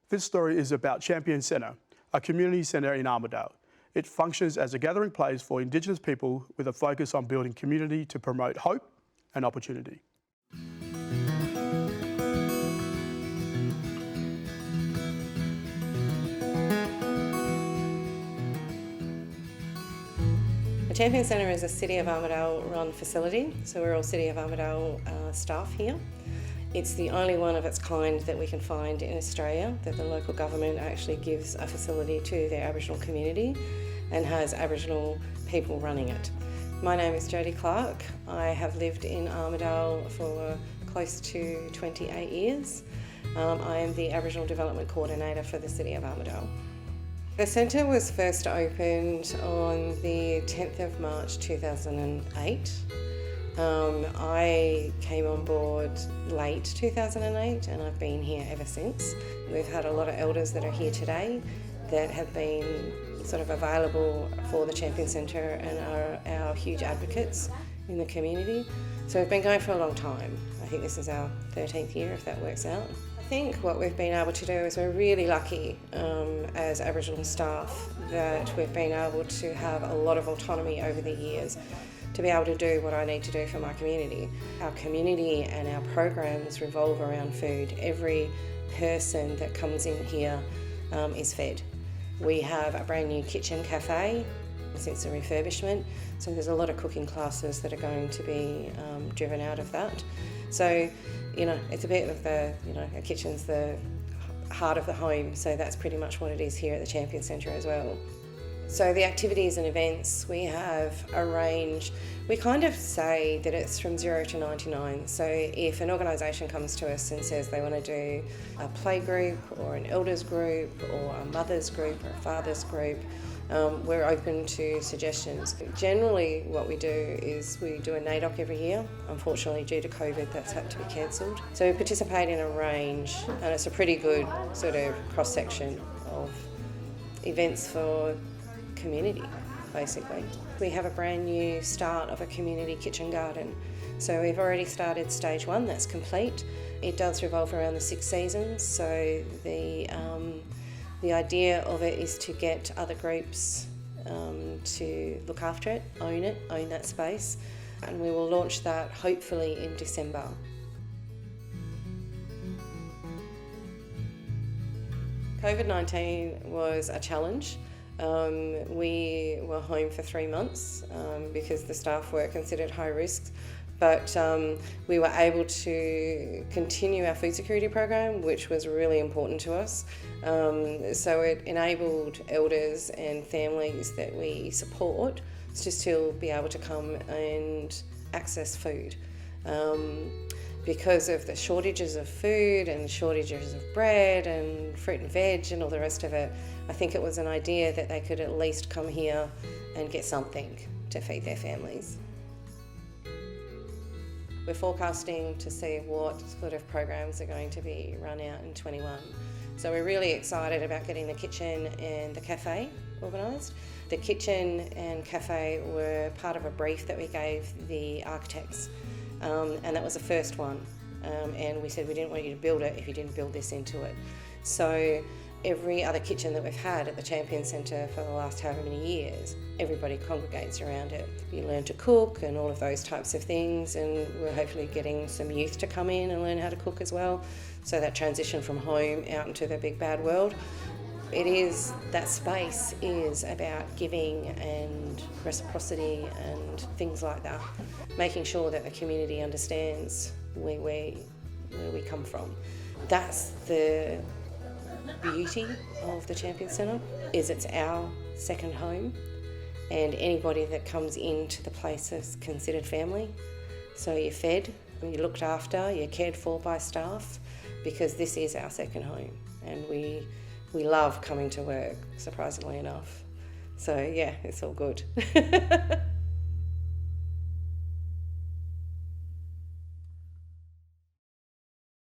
This story is about Champion Centre, a community centre in Armadale. It functions as a gathering place for Indigenous people with a focus on building community to promote hope and opportunity. The Champion Centre is a City of Armadale run facility, so we're all City of Armadale staff here. It's the only one of its kind that we can find in Australia, that the local government actually gives a facility to their Aboriginal community and has Aboriginal people running it. My name is Jody Clark. I have lived in Armadale for close to 28 years. I am the Aboriginal Development Coordinator for the City of Armadale. The centre was first opened on the 10th of March 2008. I came on board late 2008 and I've been here ever since. We've had a lot of elders that are here today that have been sort of available for the Champion Centre and are our huge advocates in the community. So we've been going for a long time. I think this is our 13th year, if that works out. I think what we've been able to do is we're really lucky as Aboriginal staff that we've been able to have a lot of autonomy over the years to be able to do what I need to do for my community. Our community and our programs revolve around food. Every person that comes in here is fed. We have a brand new kitchen cafe since the refurbishment, so there's a lot of cooking classes that are going to be driven out of that. So, it's a bit of the, a kitchen's the heart of the home, so that's pretty much what it is here at the Champion Centre as well. So the activities and events we have arranged, we kind of say that it's from 0 to 99. So if an organisation comes to us and says they want to do a play group or an elders group or a mothers group or a fathers group, we're open to suggestions. Generally what we do is we do a NAIDOC every year. Unfortunately, due to COVID, that's had to be cancelled. So we participate in a range, and it's a pretty good sort of cross-section of events for community, basically. We have a brand new start of a community kitchen garden. So we've already started stage 1, that's complete. It does revolve around the 6 seasons, so the idea of it is to get other groups to look after it, own that space, and we will launch that hopefully in December. COVID-19 was a challenge. We were home for 3 months because the staff were considered high risk, but we were able to continue our food security program, which was really important to us. So it enabled elders and families that we support to still be able to come and access food. Because of the shortages of food and shortages of bread and fruit and veg and all the rest of it, I think it was an idea that they could at least come here and get something to feed their families. We're forecasting to see what sort of programs are going to be run out in 21. So we're really excited about getting the kitchen and the cafe organised. The kitchen and cafe were part of a brief that we gave the architects. And that was the first one, and we said we didn't want you to build it if you didn't build this into it. So every other kitchen that we've had at the Champion Centre for the last however many years, everybody congregates around it. You learn to cook and all of those types of things, and we're hopefully getting some youth to come in and learn how to cook as well, so that transition from home out into the big bad world. That space is about giving and reciprocity and things like that, making sure that the community understands where we come from. That's the beauty of the Champion Centre, is it's our second home, and anybody that comes into the place is considered family. So you're fed, you're looked after, you're cared for by staff, because this is our second home, and we love coming to work, surprisingly enough. So yeah, it's all good.